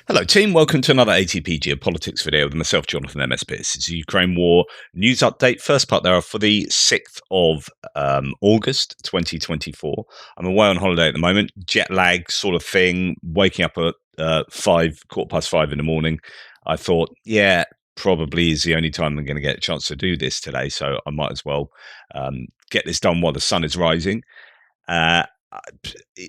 Hello, team. Welcome to another ATP Geopolitics video with myself, Jonathan MS Pearce. It's a Ukraine war news update. First part there for the 6th of August 2024. I'm away on holiday at the moment, jet lag sort of thing, waking up at 5:15 in the morning. I thought, yeah, probably is the only time I'm going to get a chance to do this today, so I might as well get this done while the sun is rising. Uh,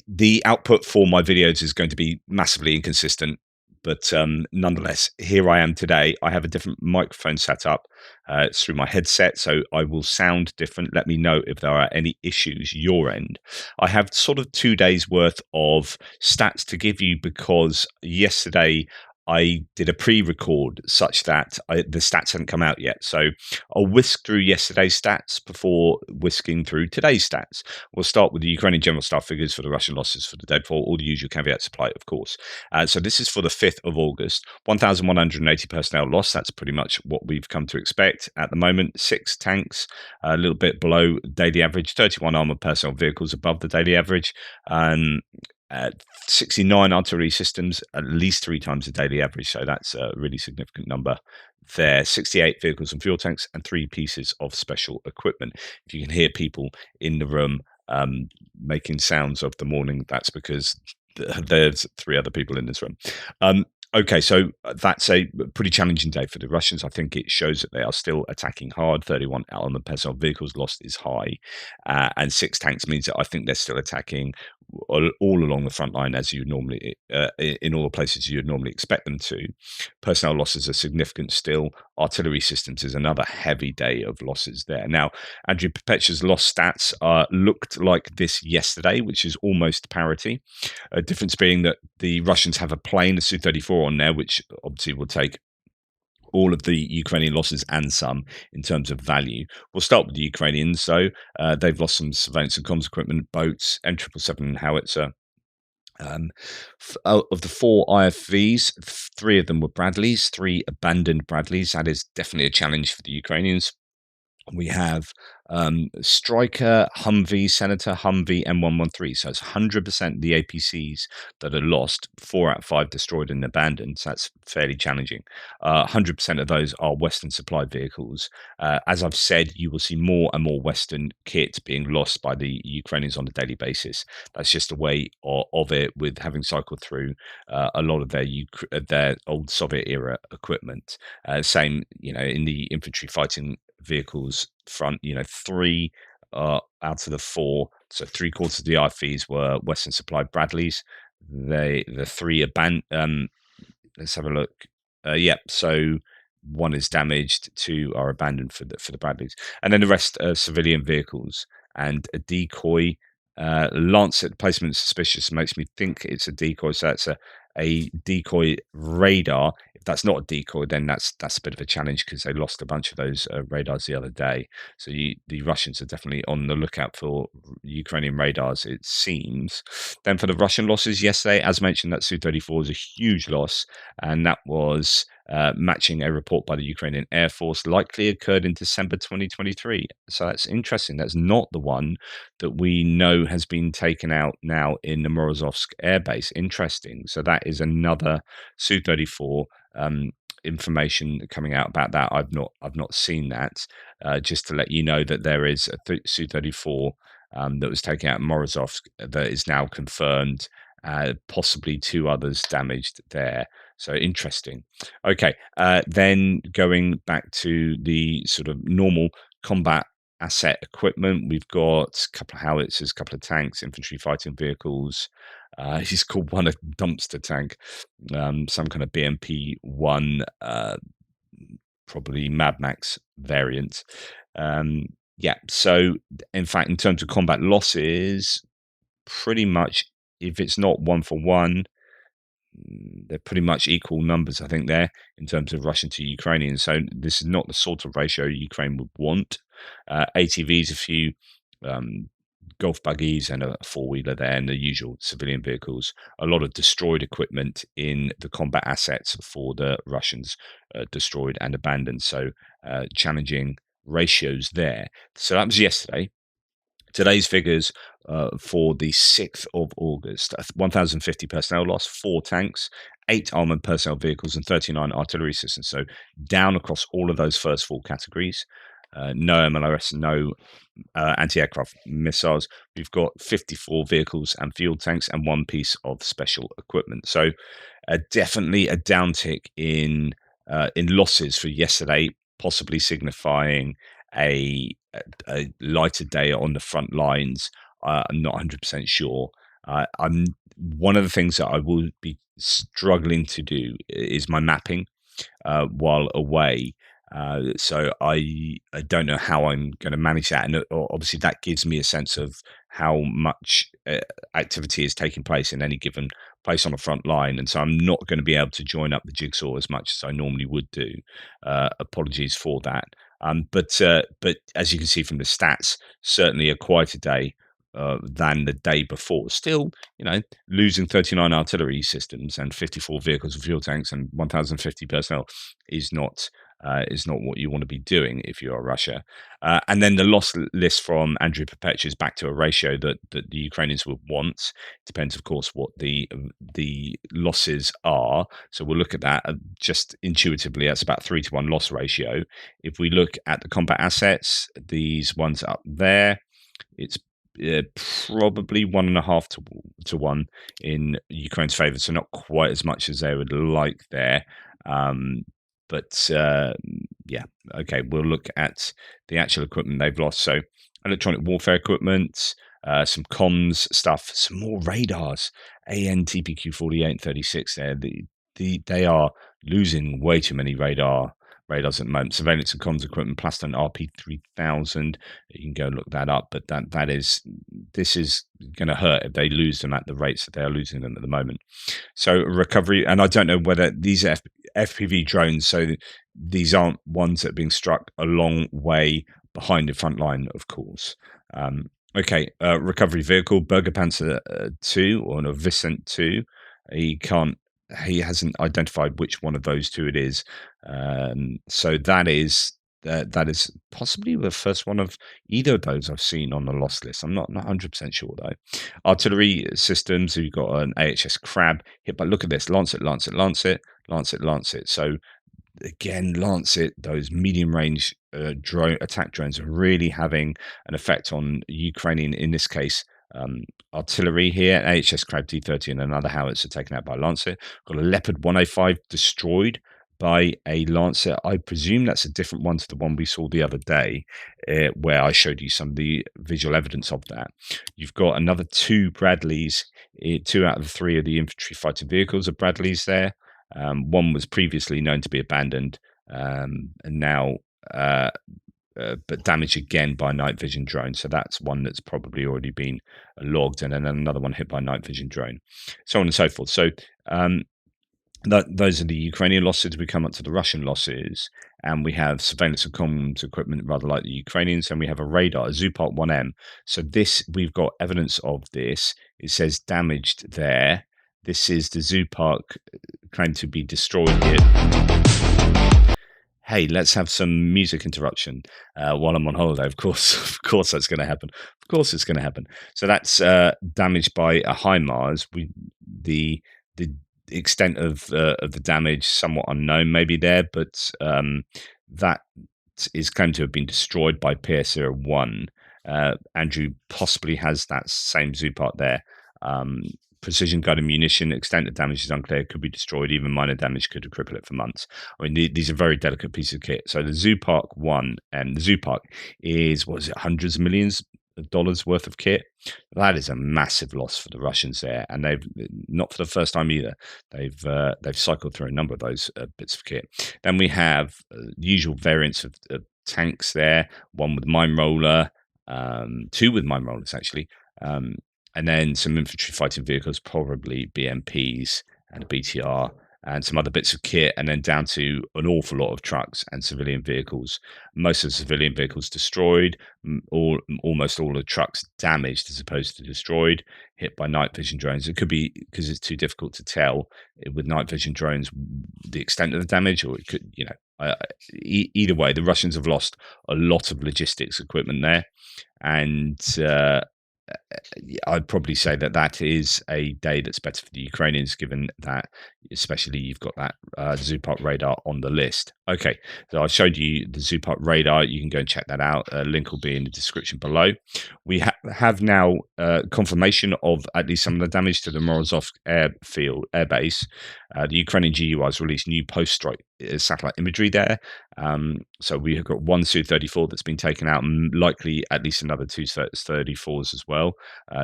the output for my videos is going to be massively inconsistent, but nonetheless, here I am today. I have a different microphone set up. It's through my headset, so I will sound different. Let me know if there are any issues your end. I have sort of 2 days worth of stats to give you because yesterday I did a pre-record such that the stats hadn't come out yet. So I'll whisk through yesterday's stats before whisking through today's stats. We'll start with the Ukrainian general staff figures for the Russian losses for the deadfall, all the usual caveats apply, of course. So this is for the 5th of August. 1,180 personnel lost. That's pretty much what we've come to expect at the moment. 6 tanks, a little bit below daily average. 31 armored personnel vehicles above the daily average. 69 artillery systems, at least 3 times the daily average. So that's a really significant number there. 68 vehicles and fuel tanks and 3 pieces of special equipment. If you can hear people in the room making sounds of the morning, that's because there's 3 other people in this room. Okay, so that's a pretty challenging day for the Russians. I think it shows that they are still attacking hard. 31 armored personnel vehicles lost is high, and 6 tanks means that I think they're still attacking all along the front line as you normally in all the places you'd normally expect them to. Personnel losses are significant still. Artillery systems is another heavy day of losses there. Now, Andrew Pepecha's loss stats looked like this yesterday, which is almost parity. A difference being that the Russians have a plane, a Su-34 on there, which obviously will take all of the Ukrainian losses and some in terms of value. We'll start with the Ukrainians. So they've lost some surveillance and comms equipment, boats, M777 howitzer. Of the 4 IFVs, 3 of them were Bradleys, 3 abandoned Bradleys. That is definitely a challenge for the Ukrainians. We have Stryker, Humvee, Senator, Humvee, M113. So it's 100% the APCs that are lost, 4 out of 5 destroyed and abandoned. So that's fairly challenging. 100% of those are Western supplied vehicles. As I've said, you will see more and more Western kit being lost by the Ukrainians on a daily basis. That's just a way of it, with having cycled through a lot of their old Soviet era equipment. Same, in the infantry fighting vehicles front, 3 out of the 4, so 3/4 of the IFVs were Western supplied Bradleys. The 3 abandoned. Let's have a look. So 1 is damaged, 2 are abandoned for the Bradleys, and then the rest are civilian vehicles and a decoy. Lancet placement suspicious makes me think it's a decoy, so that's a decoy radar. If that's not a decoy, then that's a bit of a challenge because they lost a bunch of those radars the other day. So the Russians are definitely on the lookout for Ukrainian radars, it seems. Then for the Russian losses yesterday, as mentioned, that Su-34 was a huge loss, and that was matching a report by the Ukrainian Air Force, likely occurred in December 2023. So that's interesting. That's not the one that we know has been taken out now in the Morozovsk Air Base. Interesting. So that is another Su-34 information coming out about that. I've not seen that. Just to let you know that there is a Su-34 that was taken out in Morozovsk that is now confirmed. Possibly 2 others damaged there. So interesting. Okay, then going back to the sort of normal combat asset equipment, we've got a couple of howitzers, a couple of tanks, infantry fighting vehicles. He's called one a dumpster tank, some kind of BMP-1, probably Mad Max variant. So in fact, in terms of combat losses, pretty much, if it's not 1 for 1, they're pretty much equal numbers, I think, there in terms of Russian to Ukrainian. So this is not the sort of ratio Ukraine would want. ATVs, a few golf buggies, and a 4-wheeler there, and the usual civilian vehicles. A lot of destroyed equipment in the combat assets for the Russians, destroyed and abandoned. So challenging ratios there. So that was yesterday. Today's figures for the 6th of August: 1,050 personnel loss, 4 tanks, 8 armored personnel vehicles and 39 artillery systems. So down across all of those first four categories. No MLRS, no anti-aircraft missiles. We've got 54 vehicles and fuel tanks and one piece of special equipment. So definitely a downtick in losses for yesterday, possibly signifying a lighter day on the front lines. I'm not 100% sure. I'm one of the things that I will be struggling to do is my mapping while away. So I don't know how I'm going to manage that, and obviously that gives me a sense of how much activity is taking place in any given place on the front line, and so I'm not going to be able to join up the jigsaw as much as I normally would do. Apologies for that. But as you can see from the stats, certainly a quieter day than the day before. Still, losing 39 artillery systems and 54 vehicles and fuel tanks and 1,050 personnel is not what you want to be doing if you are Russia. And then the loss list from Andrew Perpetua is back to a ratio that the Ukrainians would want. Depends, of course, what the losses are. So we'll look at that just intuitively. That's about 3-to-1 loss ratio. If we look at the combat assets, these ones up there, it's probably 1.5 to 1 in Ukraine's favour, so not quite as much as they would like there. But yeah, okay, we'll look at the actual equipment they've lost. So electronic warfare equipment, some comms stuff, some more radars, AN/TPQ 48 and 36 there. They are losing way too many radars at the moment. Surveillance and comms equipment, Plaston RP3000. You can go look that up, but this is going to hurt if they lose them at the rates that they are losing them at the moment. So recovery, and I don't know whether these are FPV drones, so these aren't ones that are being struck a long way behind the front line, of course. Okay, recovery vehicle, Berger Panzer 2 or no, Vicent 2. He hasn't identified which one of those two it is. So that is possibly the first one of either of those I've seen on the loss list. I'm not 100% sure though. Artillery systems, you've got an AHS Crab hit, but look at this, Lancet. So again, Lancet, those medium range attack drones are really having an effect on Ukrainian, in this case, artillery here. AHS Crab D30 and another howitzer taken out by Lancet. Got a Leopard 105 destroyed by a Lancet. I presume that's a different one to the one we saw the other day, where I showed you some of the visual evidence of that. You've got another 2 Bradleys, 2 out of the 3 of the infantry fighting vehicles of Bradleys there. One was previously known to be abandoned, and now but damaged again by night vision drone. So that's one that's probably already been logged, and then another one hit by night vision drone, so on and so forth. So those are the Ukrainian losses. We come up to the Russian losses, and we have surveillance and comms equipment, rather like the Ukrainians, and we have a radar, a Zupart 1M. So this, we've got evidence of this. It says damaged there. This is the Zupart claimed to be destroyed here. Hey, let's have some music interruption while I'm on holiday. Of course that's going to happen. Of course it's going to happen. So that's damaged by a HIMARS. The extent of the damage somewhat unknown, maybe there, but that is claimed to have been destroyed by PS01. Andrew possibly has that same Zupart there. Precision guided munition, extent of damage is unclear, could be destroyed, even minor damage could cripple it for months. I mean, these are very delicate pieces of kit. So the Zupart 1, the Zupart is, what is it, hundreds of millions of dollars worth of kit. That is a massive loss for the Russians there, and they've not for the first time either. They've cycled through a number of those bits of kit. Then we have usual variants of tanks there, one with mine roller, 2 with mine rollers actually, and then some infantry fighting vehicles, probably BMPs and a BTR, and some other bits of kit, and then down to an awful lot of trucks and civilian vehicles. Most of the civilian vehicles destroyed, almost all the trucks damaged as opposed to destroyed, hit by night vision drones. It could be because it's too difficult to tell with night vision drones the extent of the damage, or it could, either way, the Russians have lost a lot of logistics equipment there, and yeah, I'd probably say that that is a day that's better for the Ukrainians, given that, especially you've got that Zupot radar on the list. Okay, so I showed you the Zupot radar. You can go and check that out. Link will be in the description below. We have now confirmation of at least some of the damage to the Morozov air base. The Ukrainian GU has released new post-strike satellite imagery there. So we have got one Su-34 that's been taken out, and likely at least another two Su-34s as well,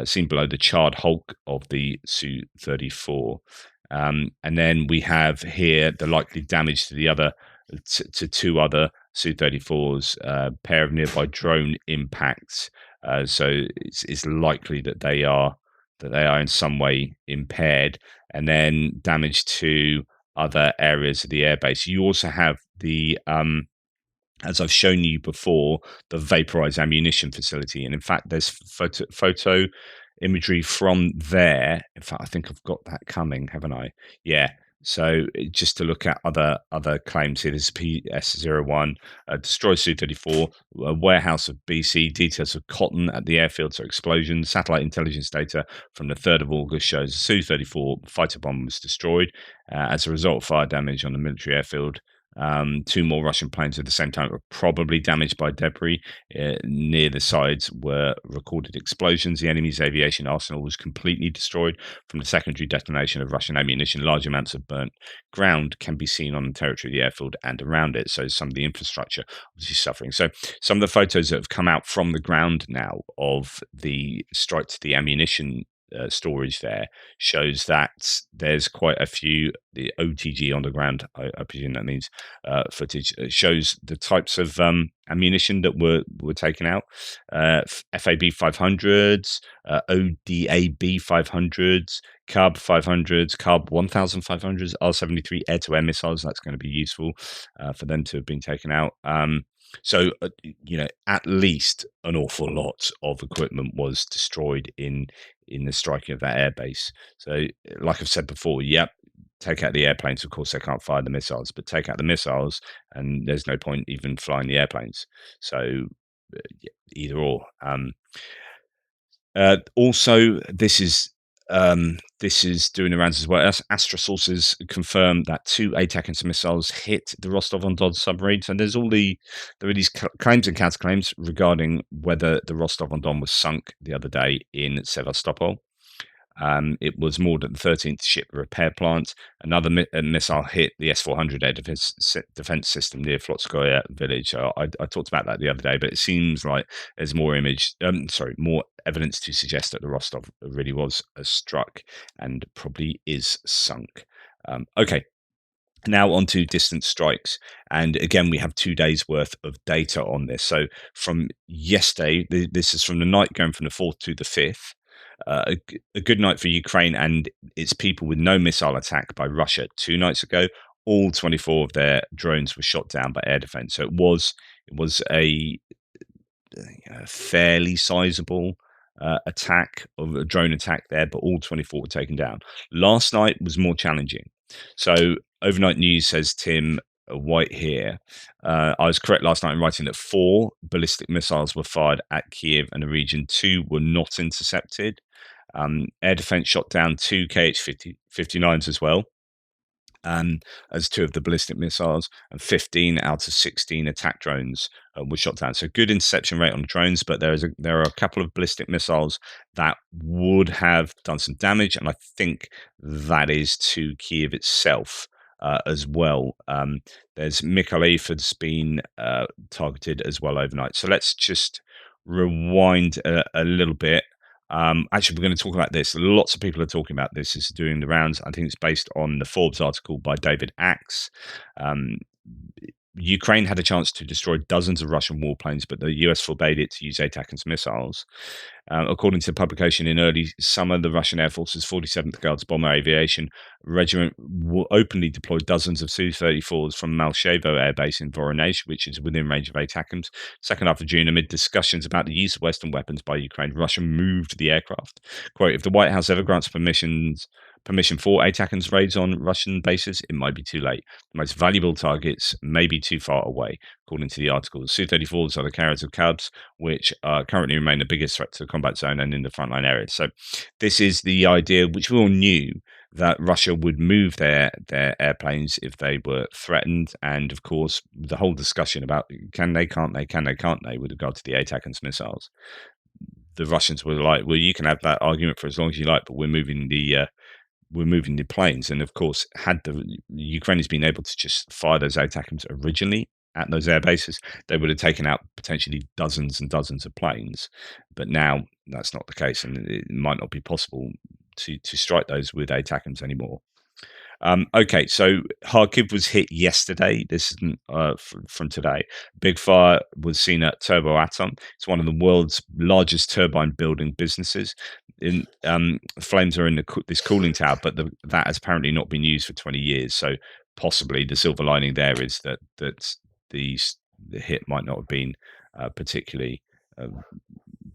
seen below the charred hulk of the Su-34. And then we have here the likely damage to the other to two other Su-34s, pair of nearby drone impacts. So it's likely that they are in some way impaired, and then damage to other areas of the airbase. You also have the as I've shown you before, the vaporized ammunition facility. And in fact, there's photo imagery from there. In fact, I think I've got that coming, haven't I? Yeah. So just to look at other claims here, this is PS01, destroy Su-34, a warehouse of BC, details of cotton at the airfield, so explosion, satellite intelligence data from the 3rd of August shows Su-34 fighter bomb was destroyed as a result of fire damage on the military airfield. Two more Russian planes at the same time were probably damaged by debris. Near the sides were recorded explosions. The enemy's aviation arsenal was completely destroyed from the secondary detonation of Russian ammunition. Large amounts of burnt ground can be seen on the territory of the airfield and around it. So some of the infrastructure obviously suffering. So some of the photos that have come out from the ground now of the strike to the ammunition storage there shows that there's quite a few the OTG on the ground. I presume that means footage. It shows the types of ammunition that were taken out. FAB 500s, ODAB 500s, Cub 500s, Cub 1500s, R73 air-to-air missiles. That's going to be useful for them to have been taken out. So, at least an awful lot of equipment was destroyed in the striking of that airbase. So, like I've said before, yep, take out the airplanes. Of course, they can't fire the missiles, but take out the missiles, and there's no point even flying the airplanes. So, either or. Also, this is doing the rounds as well. Astra sources confirmed that two ATACMS missiles hit the Rostov-on-Don submarine. So there are these claims and counterclaims regarding whether the Rostov-on-Don was sunk the other day in Sevastopol. It was moored at the 13th ship repair plant. Another missile hit the S-400 air defense system near Flotskoye village. I talked about that the other day, but it seems like there's more more evidence to suggest that the Rostov really was struck and probably is sunk. Okay. Now on to distant strikes. And again, we have 2 days worth of data on this. So from yesterday, this is from the night going from the 4th to the 5th. A good night for Ukraine and its people with no missile attack by Russia 2 nights ago. All 24 of their drones were shot down by air defense. So it was a fairly sizable attack of a drone attack there, but all 24 were taken down. Last night was more challenging. So overnight news says Tim White here. I was correct last night in writing that 4 ballistic missiles were fired at Kiev and the region. 2 were not intercepted. Air defense shot down 2 KH-59s as well, as 2 of the ballistic missiles, and 15 out of 16 attack drones were shot down. So good interception rate on the drones, but there are a couple of ballistic missiles that would have done some damage, and I think that is to Kiev itself. As well, there's Mykolaiv has been targeted as well overnight. So let's just rewind a little bit. Actually, we're going to talk about this. Lots of people are talking about this. This is doing the rounds. I think it's based on the Forbes article by David Axe. Ukraine had a chance to destroy dozens of Russian warplanes, but the US forbade it to use ATACMS missiles. According to the publication, in early summer, the Russian Air Force's 47th Guards Bomber Aviation Regiment openly deployed dozens of Su-34s from Malshevo Air Base in Voronezh, which is within range of ATACMS. Second half of June, amid discussions about the use of Western weapons by Ukraine, Russia moved the aircraft. Quote, if the White House ever grants permission for ATACMS raids on Russian bases, it might be too late. The most valuable targets may be too far away, according to the article. The Su-34s are the carriers of Cubs, which currently remain the biggest threat to the combat zone and in the frontline areas. So this is the idea, which we all knew, that Russia would move their airplanes if they were threatened. And of course, the whole discussion about can they, can't they, with regard to the ATACMS missiles. The Russians were like, well, you can have that argument for as long as you like, but we're moving the planes. And of course, had the Ukrainians been able to just fire those ATACMS originally at those air bases, they would have taken out potentially dozens and dozens of planes. But now that's not the case, and it might not be possible to strike those with ATACMS anymore. Okay, so Kharkiv was hit yesterday. This isn't from today. Big fire was seen at Turboatom. It's one of the world's largest turbine building businesses. Flames are in this cooling tower, but that has apparently not been used for 20 years. So possibly the silver lining there is that the hit might not have been particularly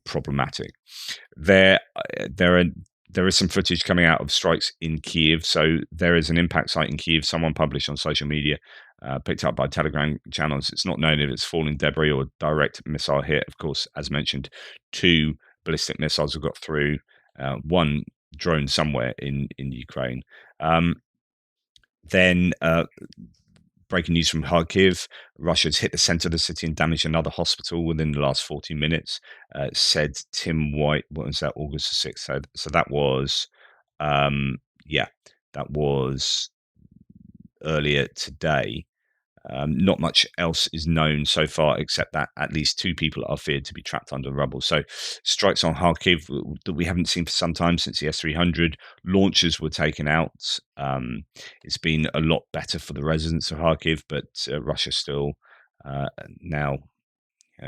problematic. There is some footage coming out of strikes in Kiev. So there is an impact site in Kiev. Someone published on social media, picked up by Telegram channels. It's not known if it's falling debris or direct missile hit. Of course, as mentioned, 2 ballistic missiles have got through. One drone somewhere in Ukraine. Then breaking news from Kharkiv: Russia's hit the center of the city and damaged another hospital within the last 40 minutes, said Tim White. What was that, August the 6th? So that was, that was earlier today. Not much else is known so far, except that at least 2 people are feared to be trapped under rubble. So strikes on Kharkiv that we haven't seen for some time, since the S-300 launchers were taken out. It's been a lot better for the residents of Kharkiv, but Russia still now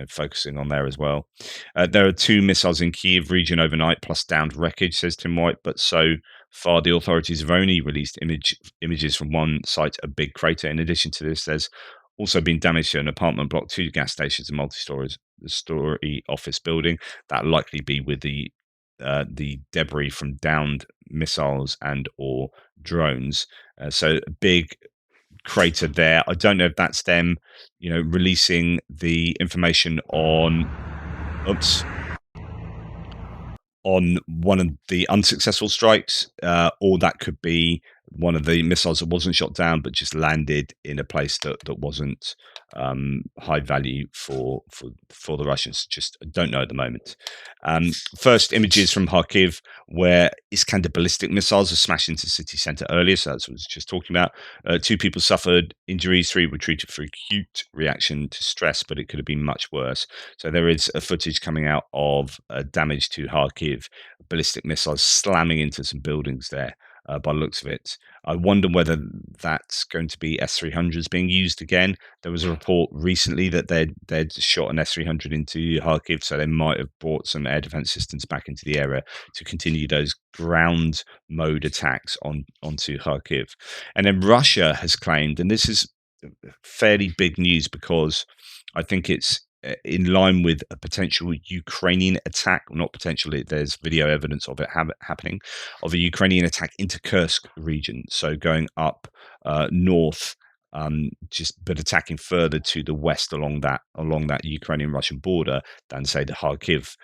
focusing on there as well. There are 2 missiles in Kiev region overnight, plus downed wreckage, says Tim White. But so far, the authorities have only released images from one site, a big crater. In addition to this, there's also been damage to an apartment block, 2 gas stations, and multi-story office building. That likely be with the debris from downed missiles and or drones. So big crater there. I don't know if that's them, releasing the information on one of the unsuccessful strikes, or that could be one of the missiles that wasn't shot down but just landed in a place that wasn't high value for the Russians. Just don't know at the moment. First images from Kharkiv, where Iskander ballistic missiles are smashed into the city centre earlier. So that's what I was just talking about. 2 people suffered injuries, 3 were treated for acute reaction to stress, but it could have been much worse. So there is a footage coming out of damage to Kharkiv, ballistic missiles slamming into some buildings there. By the looks of it, I wonder whether that's going to be S-300s being used again. There was a report recently that they'd shot an S-300 into Kharkiv, so they might have brought some air defense systems back into the area to continue those ground mode attacks onto Kharkiv. And then Russia has claimed, and this is fairly big news because I think it's in line with a potential Ukrainian attack, not potentially, there's video evidence of it happening, of a Ukrainian attack into Kursk region. So going up north, but attacking further to the west along that Ukrainian-Russian border than, say, the Kharkiv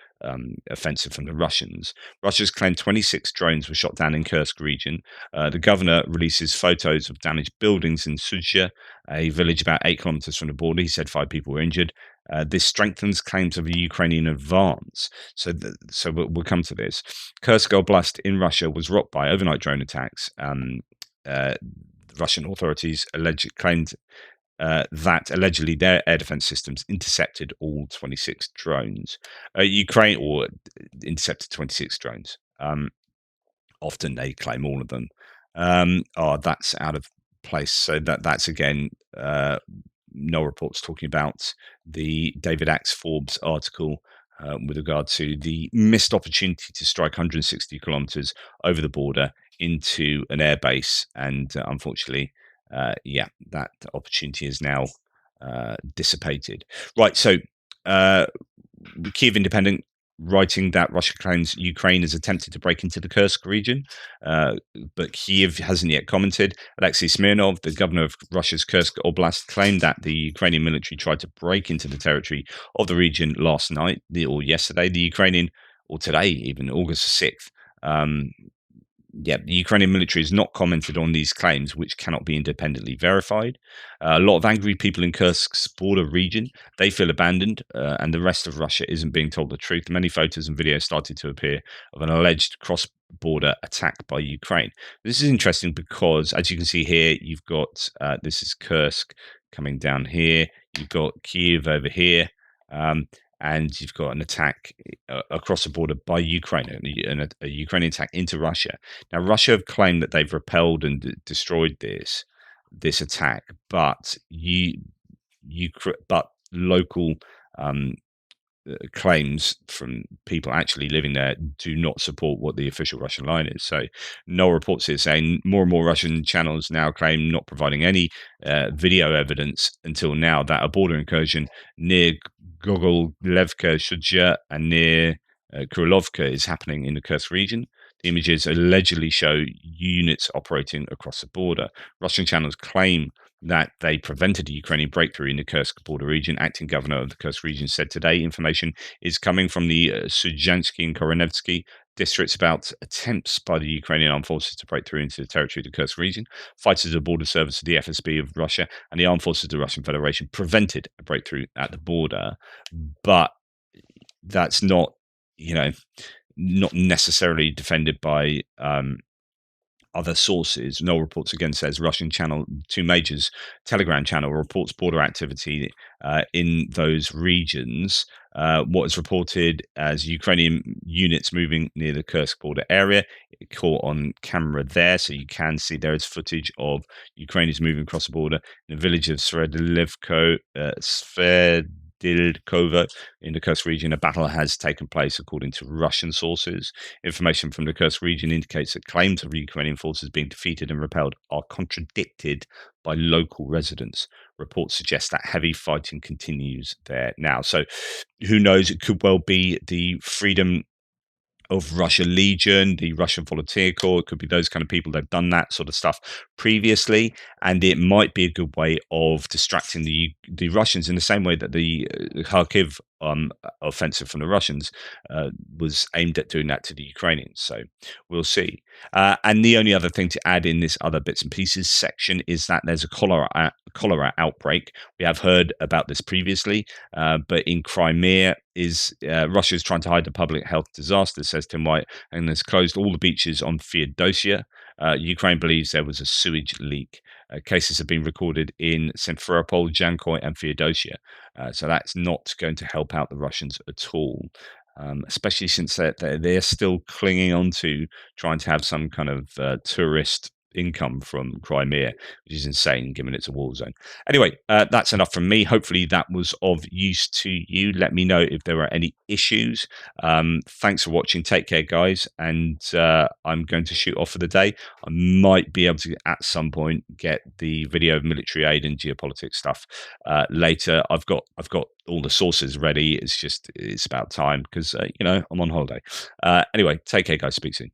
offensive from the Russians. Russia's claimed 26 drones were shot down in Kursk region. The governor releases photos of damaged buildings in Sudzha, a village about 8 kilometers from the border. He said 5 people were injured. This strengthens claims of a Ukrainian advance. So we'll come to this. Kursk Oblast in Russia was rocked by overnight drone attacks. Russian authorities claimed that allegedly their air defense systems intercepted all 26 drones. Ukraine intercepted 26 drones. Often they claim all of them. That's out of place. So that's again, no reports talking about the David Axe Forbes article with regard to the missed opportunity to strike 160 kilometers over the border into an airbase, and unfortunately, that opportunity is now dissipated. Right, so Kiev Independent writing that Russia claims Ukraine has attempted to break into the Kursk region, uh, but Kiev hasn't yet commented. Alexei Smirnov, the governor of Russia's Kursk Oblast, claimed that the Ukrainian military tried to break into the territory of the region last night or yesterday. The Ukrainian, or today, even August 6th. Yeah, the Ukrainian military has not commented on these claims, which cannot be independently verified. A lot of angry people in Kursk's border region, they feel abandoned, and the rest of Russia isn't being told the truth. Many photos and videos started to appear of an alleged cross-border attack by Ukraine. This is interesting because, as you can see here, you've got this is Kursk coming down here. You've got Kiev over here. Um, and you've got an attack across the border by Ukraine, a Ukrainian attack into Russia. Now, Russia have claimed that they've repelled and destroyed this attack, but but local um, claims from people actually living there do not support what the official Russian line is. So, no reports here saying more and more Russian channels now claim, not providing any video evidence until now, that a border incursion near Gogolevka Shuja and near Krylovka is happening in the Kursk region. The images allegedly show units operating across the border. Russian channels claim that they prevented a Ukrainian breakthrough in the Kursk border region. Acting governor of the Kursk region said today information is coming from the Sudzhansky and Koronevsky districts about attempts by the Ukrainian armed forces to break through into the territory of the Kursk region. Fighters of the border service of the FSB of Russia and the armed forces of the Russian Federation prevented a breakthrough at the border, but that's not, not necessarily defended by other sources. No reports again says Russian channel, two majors, Telegram channel reports border activity in those regions. What is reported as Ukrainian units moving near the Kursk border area, caught on camera there, so you can see there is footage of Ukrainians moving across the border in the village of Sverdilkovo in the Kursk region. A battle has taken place, according to Russian sources. Information from the Kursk region indicates that claims of Ukrainian forces being defeated and repelled are contradicted by local residents. Reports suggest that heavy fighting continues there now. So, who knows? It could well be the Freedom of Russia Legion, the Russian Volunteer Corps. It could be those kind of people that have done that sort of stuff previously, and it might be a good way of distracting the Russians in the same way that the Kharkiv offensive from the Russians was aimed at doing that to the Ukrainians. So we'll see. And the only other thing to add in this other bits and pieces section is that there's a cholera outbreak. We have heard about this previously, but in Crimea, Russia is trying to hide the public health disaster, says Tim White, and has closed all the beaches on Feodosia. Ukraine believes there was a sewage leak. Cases have been recorded in Simferopol, Jankoy, and Feodosia. So that's not going to help out the Russians at all, especially since they're still clinging on to trying to have some kind of tourist income from Crimea, which is insane given it's a war zone. Anyway, that's enough from me. Hopefully that was of use to you. Let me know if there are any issues. Thanks for watching. Take care, guys. And I'm going to shoot off for the day. I might be able to, at some point, get the video of military aid and geopolitics stuff later. I've got all the sources ready. It's about time because I'm on holiday. Anyway, take care, guys. Speak soon.